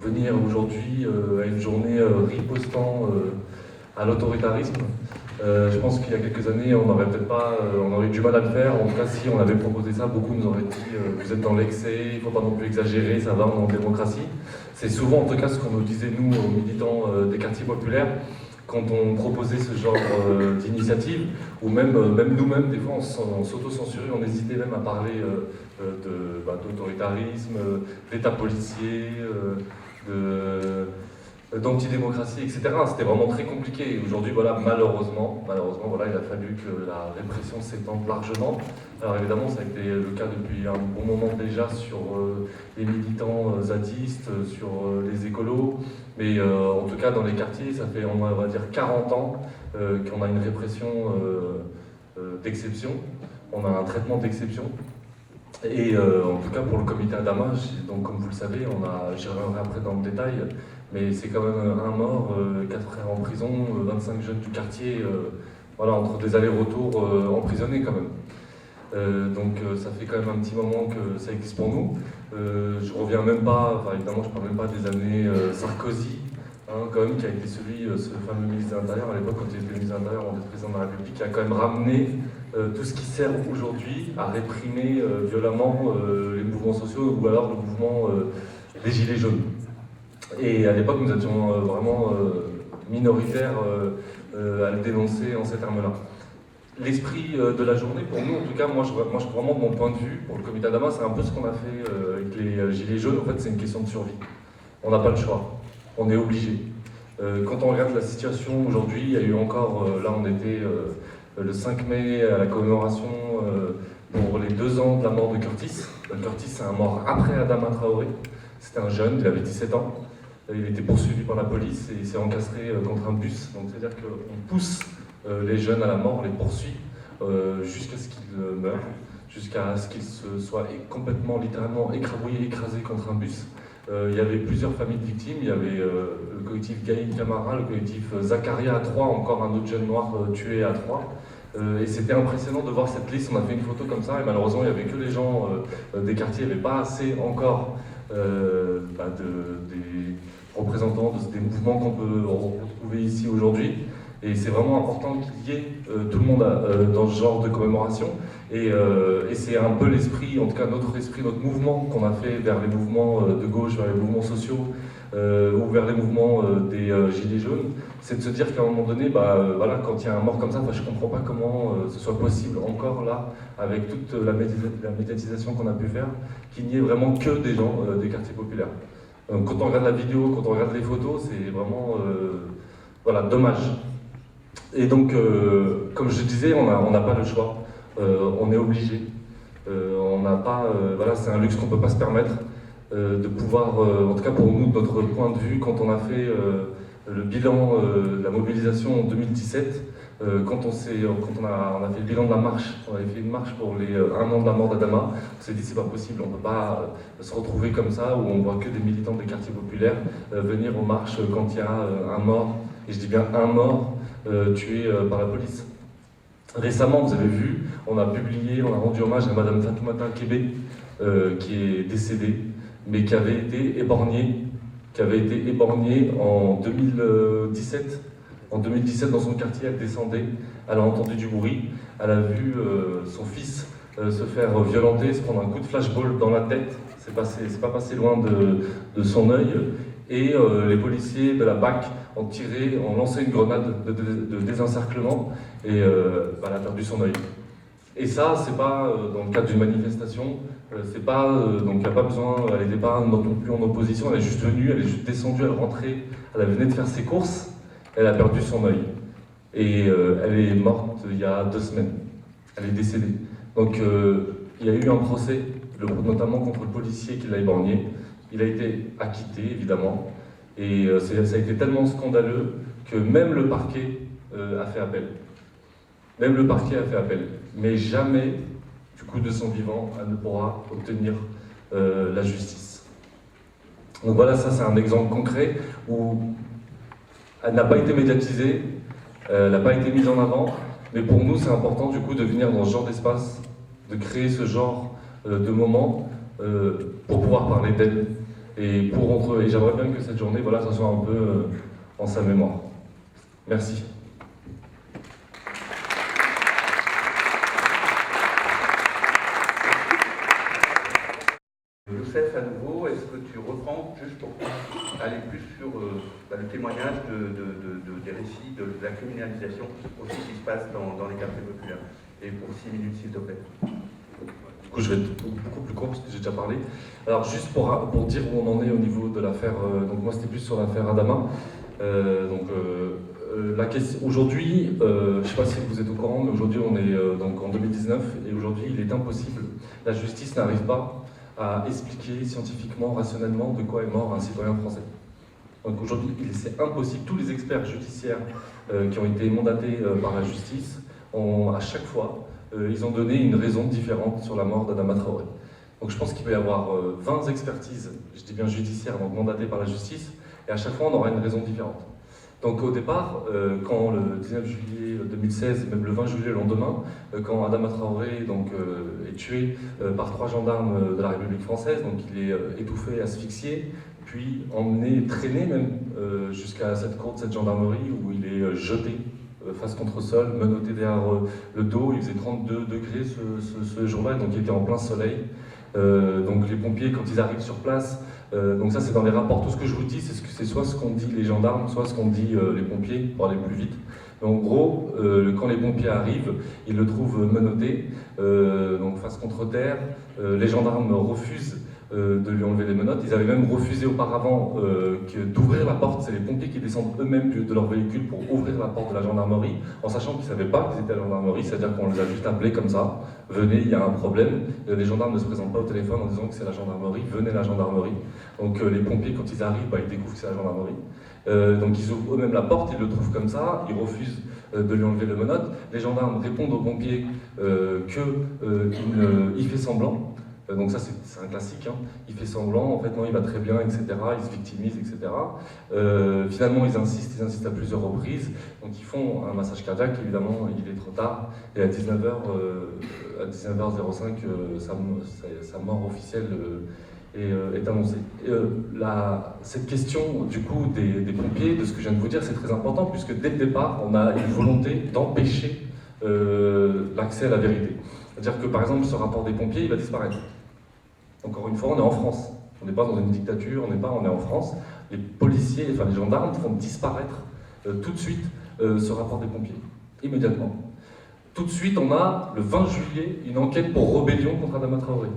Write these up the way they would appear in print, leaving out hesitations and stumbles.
Venir aujourd'hui à une journée ripostant à l'autoritarisme. Je pense qu'il y a quelques années, on n'aurait peut-être pas, on aurait eu du mal à le faire. En tout cas, si on avait proposé ça, beaucoup nous auraient dit vous êtes dans l'excès, il ne faut pas non plus exagérer, ça va, on est en démocratie. C'est souvent, en tout cas, ce qu'on nous disait, nous, militants des quartiers populaires, quand on proposait ce genre d'initiative, ou même nous-mêmes, des fois, on s'auto-censurait, on hésitait même à parler d'autoritarisme, d'état policier, d'antidémocratie, etc. C'était vraiment très compliqué. Et aujourd'hui, voilà, malheureusement, voilà, il a fallu que la répression s'étende largement. Alors évidemment, ça a été le cas depuis un bon moment déjà sur les militants zadistes, sur les écolos. Mais en tout cas, dans les quartiers, ça fait, on va dire, 40 ans qu'on a une répression d'exception. On a un traitement d'exception. Et en tout cas pour le comité Adama, donc comme vous le savez, j'y reviendrai après dans le détail, mais c'est quand même un mort, 4 frères en prison, 25 jeunes du quartier, voilà, entre des allers-retours emprisonnés quand même. Donc ça fait quand même un petit moment que ça existe pour nous. Je reviens même pas, enfin évidemment je parle même pas des années Sarkozy, quand même, qui a été ce fameux ministre de l'Intérieur, à l'époque quand il était ministre de l'Intérieur, on était président de la République, qui a quand même ramené tout ce qui sert aujourd'hui à réprimer violemment les mouvements sociaux ou alors le mouvement des Gilets jaunes. Et à l'époque, nous étions vraiment minoritaires à le dénoncer en ces termes-là. L'esprit de la journée, pour nous, en tout cas, moi je vraiment de mon point de vue, pour le comité Adama, c'est un peu ce qu'on a fait avec les Gilets jaunes. En fait, c'est une question de survie. On n'a pas le choix. On est obligé. Quand on regarde la situation aujourd'hui, il y a eu encore, là on était le 5 mai à la commémoration pour les 2 ans de la mort de Curtis. Curtis, c'est un mort après Adama Traoré. C'était un jeune, il avait 17 ans. Il était poursuivi par la police et il s'est encastré contre un bus. Donc c'est-à-dire qu'on pousse les jeunes à la mort, on les poursuit jusqu'à ce qu'ils meurent, jusqu'à ce qu'ils soient complètement, littéralement écrabouillés, écrasés contre un bus. Il y avait plusieurs familles de victimes, il y avait le collectif Gaïd Camara, le collectif Zakaria à Troyes, encore un autre jeune noir tué à Troyes. Et c'était impressionnant de voir cette liste, on a fait une photo comme ça, et malheureusement il n'y avait que les gens des quartiers, il n'y avait pas assez encore des représentants des mouvements qu'on peut retrouver ici aujourd'hui. Et c'est vraiment important qu'il y ait tout le monde dans ce genre de commémoration. Et c'est un peu l'esprit, en tout cas notre esprit, notre mouvement qu'on a fait vers les mouvements de gauche, vers les mouvements sociaux, ou vers les mouvements des Gilets jaunes, c'est de se dire qu'à un moment donné, voilà, quand il y a un mort comme ça, je ne comprends pas comment ce soit possible encore là, avec toute la médiatisation qu'on a pu faire, qu'il n'y ait vraiment que des gens des quartiers populaires. Quand on regarde la vidéo, quand on regarde les photos, c'est vraiment voilà, dommage. Et donc, comme je disais, on n'a pas le choix, on est obligé. On n'a pas, voilà, c'est un luxe qu'on ne peut pas se permettre de pouvoir, en tout cas pour nous, de notre point de vue, quand on a fait le bilan de la mobilisation en 2017, quand on a fait le bilan de la marche, on avait fait une marche pour les 1 an de la mort d'Adama, on s'est dit c'est pas possible, on ne peut pas se retrouver comme ça où on voit que des militants des quartiers populaires venir aux marches quand il y a un mort, et je dis bien un mort, tué par la police. Récemment, vous avez vu, on a rendu hommage à Madame Fatoumata Kébé, qui est décédée, mais qui avait été éborgnée en 2017. En 2017, dans son quartier, elle descendait, elle a entendu du bruit, elle a vu son fils se faire violenter, se prendre un coup de flashball dans la tête, c'est pas passé loin de son œil, et les policiers de la BAC ont lancé une grenade de désencerclement, et elle a perdu son œil. Et ça, c'est pas dans le cadre d'une manifestation, c'est pas, donc il n'y a pas besoin, elle n'était pas non plus en opposition, elle est juste venue, elle est juste descendue, elle rentrait, elle venait de faire ses courses, elle a perdu son œil. Et elle est morte il y a 2 semaines. Elle est décédée. Donc il y a eu un procès, notamment contre le policier qui l'a éborgné. Il a été acquitté, évidemment. Et ça a été tellement scandaleux que même le parquet a fait appel. Même le parquet a fait appel. Mais jamais, du coup, de son vivant, elle ne pourra obtenir la justice. Donc voilà, ça c'est un exemple concret où elle n'a pas été médiatisée, elle n'a pas été mise en avant, mais pour nous c'est important du coup de venir dans ce genre d'espace, de créer ce genre de moment pour pouvoir parler d'elle. Et j'aimerais bien que cette journée, voilà, ça soit un peu en sa mémoire. Merci. Youssef, à nouveau, est-ce que tu reprends, juste pour aller plus sur le témoignage des récits de la criminalisation aussi qui se passe dans les quartiers populaires? Et pour 6 minutes, s'il te plaît. Du coup, je vais être beaucoup plus court parce que j'ai déjà parlé. Alors, juste pour dire où on en est au niveau de l'affaire, donc moi c'était plus sur l'affaire Adama. La question aujourd'hui, je ne sais pas si vous êtes au courant, mais aujourd'hui on est donc en 2019 et aujourd'hui il est impossible, la justice n'arrive pas à expliquer scientifiquement, rationnellement de quoi est mort un citoyen français. Donc aujourd'hui c'est impossible, tous les experts judiciaires qui ont été mandatés par la justice ont à chaque fois, ils ont donné une raison différente sur la mort d'Adama Traoré. Donc je pense qu'il va y avoir 20 expertises, je dis bien judiciaires, donc mandatées par la justice, et à chaque fois on aura une raison différente. Donc au départ, quand le 19 juillet 2016, même le 20 juillet le lendemain, quand Adama Traoré est tué par 3 gendarmes de la République française, donc il est étouffé, asphyxié, puis emmené, traîné même jusqu'à cette cour de cette gendarmerie où il est jeté face contre sol, menotté derrière le dos. Il faisait 32 degrés ce jour-là, donc il était en plein soleil. Donc les pompiers, quand ils arrivent sur place, donc ça c'est dans les rapports, tout ce que je vous dis, c'est soit ce qu'ont dit les gendarmes, soit ce qu'ont dit les pompiers, pour aller plus vite. Mais en gros, quand les pompiers arrivent, ils le trouvent menotté, donc face contre terre. Les gendarmes refusent de lui enlever les menottes. Ils avaient même refusé auparavant d'ouvrir la porte. C'est les pompiers qui descendent eux-mêmes de leur véhicule pour ouvrir la porte de la gendarmerie, en sachant qu'ils ne savaient pas qu'ils étaient à la gendarmerie, c'est-à-dire qu'on les a juste appelés comme ça. Venez, il y a un problème. Les gendarmes ne se présentent pas au téléphone en disant que c'est la gendarmerie, venez la gendarmerie. Donc les pompiers, quand ils arrivent, ils découvrent que c'est la gendarmerie. Donc ils ouvrent eux-mêmes la porte, ils le trouvent comme ça, ils refusent de lui enlever les menottes. Les gendarmes répondent aux pompiers qu'il fait semblant. Donc ça c'est un classique, hein. Il fait semblant, en fait non il va très bien, etc. Il se victimise, etc. Finalement ils insistent à plusieurs reprises, donc ils font un massage cardiaque, évidemment il est trop tard, et à 19h05 sa mort officielle est annoncée. Cette question du coup des pompiers, de ce que je viens de vous dire, c'est très important, puisque dès le départ on a une volonté d'empêcher l'accès à la vérité. C'est-à-dire que par exemple ce rapport des pompiers il va disparaître. Encore une fois, on est en France. On n'est pas dans une dictature, on est en France. Les policiers, enfin les gendarmes font disparaître tout de suite ce rapport des pompiers, immédiatement. Tout de suite, on a, le 20 juillet, une enquête pour rébellion contre Adama Traoré.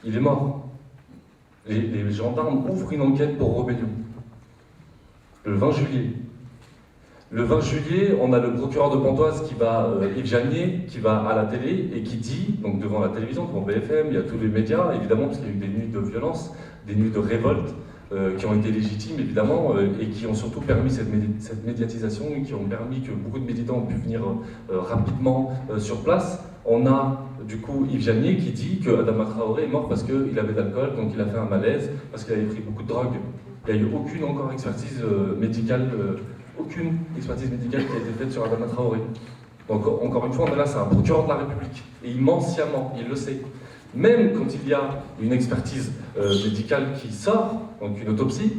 Il est mort. Les gendarmes ouvrent une enquête pour rébellion. Le 20 juillet. Le 20 juillet, on a le procureur de Pontoise Yves Janier, qui va à la télé et qui dit, donc devant la télévision, devant BFM, il y a tous les médias, évidemment, parce qu'il y a eu des nuits de violence, des nuits de révolte, qui ont été légitimes, évidemment, et qui ont surtout permis cette médiatisation, et qui ont permis que beaucoup de militants ont pu venir rapidement sur place. On a, du coup, Yves Janier qui dit que Adama Traoré est mort parce qu'il avait de l'alcool, donc il a fait un malaise, parce qu'il avait pris beaucoup de drogue. Il n'y a eu aucune encore expertise médicale, aucune expertise médicale qui a été faite sur Adama Traoré. Donc encore une fois, on est là, c'est un procureur de la République. Et il ment sciemment, il le sait. Même quand il y a une expertise médicale qui sort, donc une autopsie,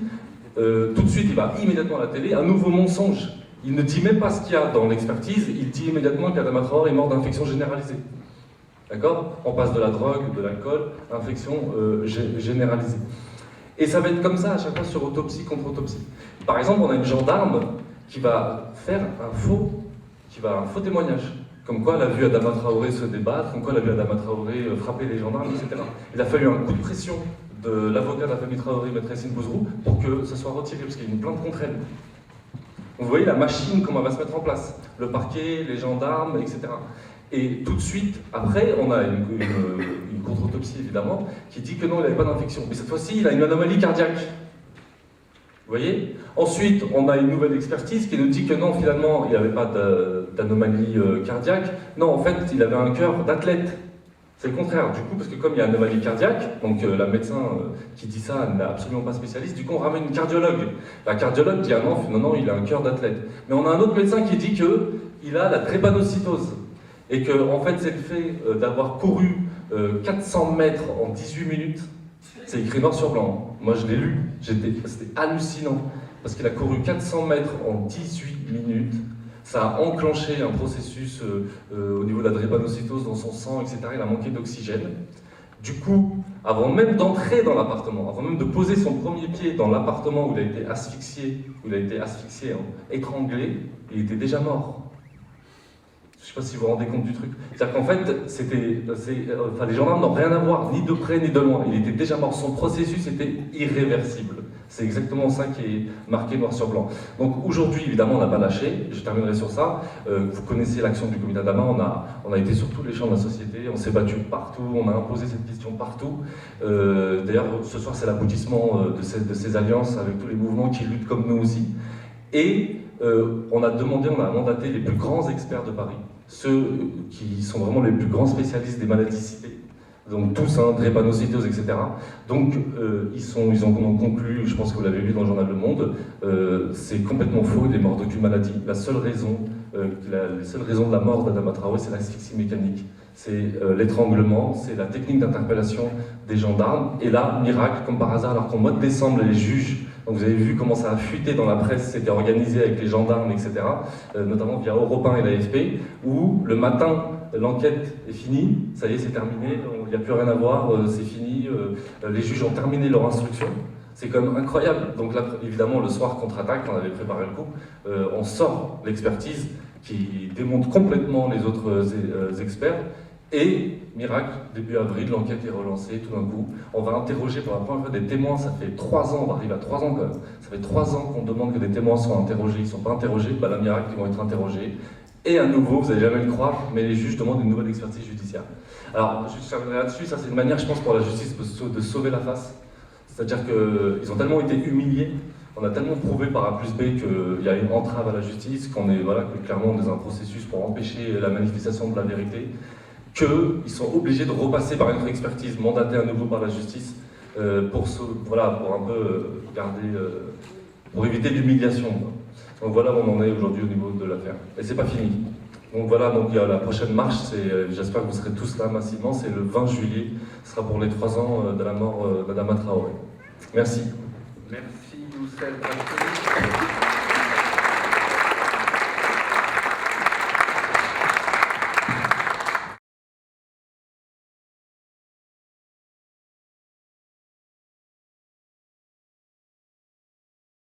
tout de suite il va immédiatement à la télé, un nouveau mensonge. Il ne dit même pas ce qu'il y a dans l'expertise, il dit immédiatement qu'Adama Traoré est mort d'infection généralisée. D'accord? On passe de la drogue, de l'alcool, à infection généralisée. Et ça va être comme ça à chaque fois sur autopsie contre autopsie. Par exemple, on a une gendarme qui va faire un faux témoignage. Comme quoi elle a vu Adama Traoré se débattre, comme quoi elle a vu Adama Traoré frapper les gendarmes, etc. Il a fallu un coup de pression de l'avocat de la famille Traoré, Maître Yassine Bouzrou, pour que ça soit retiré, parce qu'il y a une plainte contre elle. Vous voyez la machine, comment elle va se mettre en place. Le parquet, les gendarmes, etc. Et tout de suite, après, on a une contre-autopsie, évidemment, qui dit que non, il n'avait pas d'infection. Mais cette fois-ci, il a une anomalie cardiaque. Vous voyez? Ensuite, on a une nouvelle expertise qui nous dit que non, finalement, il n'avait pas d'anomalie cardiaque. Non, en fait, il avait un cœur d'athlète. C'est le contraire, du coup, parce que comme il y a une anomalie cardiaque, donc la médecin qui dit ça n'est absolument pas spécialiste, du coup on ramène une cardiologue. La cardiologue dit ah non, il a un cœur d'athlète. Mais on a un autre médecin qui dit qu'il a la drépanocytose. Et que, en fait, c'est le fait d'avoir couru 400 mètres en 18 minutes, c'est écrit noir sur blanc. Moi, je l'ai lu. C'était hallucinant. Parce qu'il a couru 400 mètres en 18 minutes. Ça a enclenché un processus au niveau de la drépanocytose dans son sang, etc. Il a manqué d'oxygène. Du coup, avant même d'entrer dans l'appartement, avant même de poser son premier pied dans l'appartement où il a été asphyxié, étranglé, il était déjà mort. Je ne sais pas si vous vous rendez compte du truc. C'est-à-dire qu'en fait, les gendarmes n'ont rien à voir, ni de près ni de loin. Il était déjà mort. Son processus était irréversible. C'est exactement ça qui est marqué noir sur blanc. Donc aujourd'hui, évidemment, on n'a pas lâché. Je terminerai sur ça. Vous connaissez l'action du comité d'Ama. On a été sur tous les champs de la société. On s'est battu partout. On a imposé cette question partout. D'ailleurs, ce soir, c'est l'aboutissement de ces alliances avec tous les mouvements qui luttent comme nous aussi. Et on a mandaté les plus grands experts de Paris, ceux qui sont vraiment les plus grands spécialistes des maladies citées, donc tous, drépanocytose, etc. Donc ils ont conclu, je pense que vous l'avez lu dans le journal Le Monde, c'est complètement faux, il est mort d'aucune maladie. La seule raison de la mort d'Adama Traoré, c'est l'asphyxie mécanique. C'est l'étranglement, c'est la technique d'interpellation des gendarmes. Et là, miracle, comme par hasard, alors qu'en mois de décembre, les juges, donc vous avez vu comment ça a fuité dans la presse, c'était organisé avec les gendarmes, etc., notamment via Europe 1 et l'AFP, où le matin, l'enquête est finie, ça y est, c'est terminé, il n'y a plus rien à voir, c'est fini, les juges ont terminé leur instruction. C'est quand même incroyable. Donc là, évidemment, le soir, contre-attaque, on avait préparé le coup, on sort l'expertise qui démonte complètement les autres experts. Et, miracle, début avril, l'enquête est relancée tout d'un coup. On va interroger pour la première fois des témoins, ça fait 3 ans, on va arriver à 3 ans quand même. Ça fait 3 ans qu'on demande que des témoins soient interrogés, ils ne sont pas interrogés, la miracle, ils vont être interrogés. Et à nouveau, vous n'allez jamais le croire, mais les juges demandent une nouvelle expertise judiciaire. Alors, je terminerai là-dessus, ça c'est une manière, je pense, pour la justice de sauver la face. C'est-à-dire qu'ils ont tellement été humiliés, on a tellement prouvé par A plus B qu'il y a une entrave à la justice, que clairement on est dans un processus pour empêcher la manifestation de la vérité, qu'ils sont obligés de repasser par une expertise mandatée à nouveau par la justice pour un peu pour éviter l'humiliation. Donc voilà où on en est aujourd'hui au niveau de l'affaire. Et c'est pas fini. Donc voilà, donc il y a la prochaine marche, j'espère que vous serez tous là massivement, c'est le 20 juillet, ce sera pour les 3 ans de la mort d'Adama Traoré. Merci. Merci Youssef.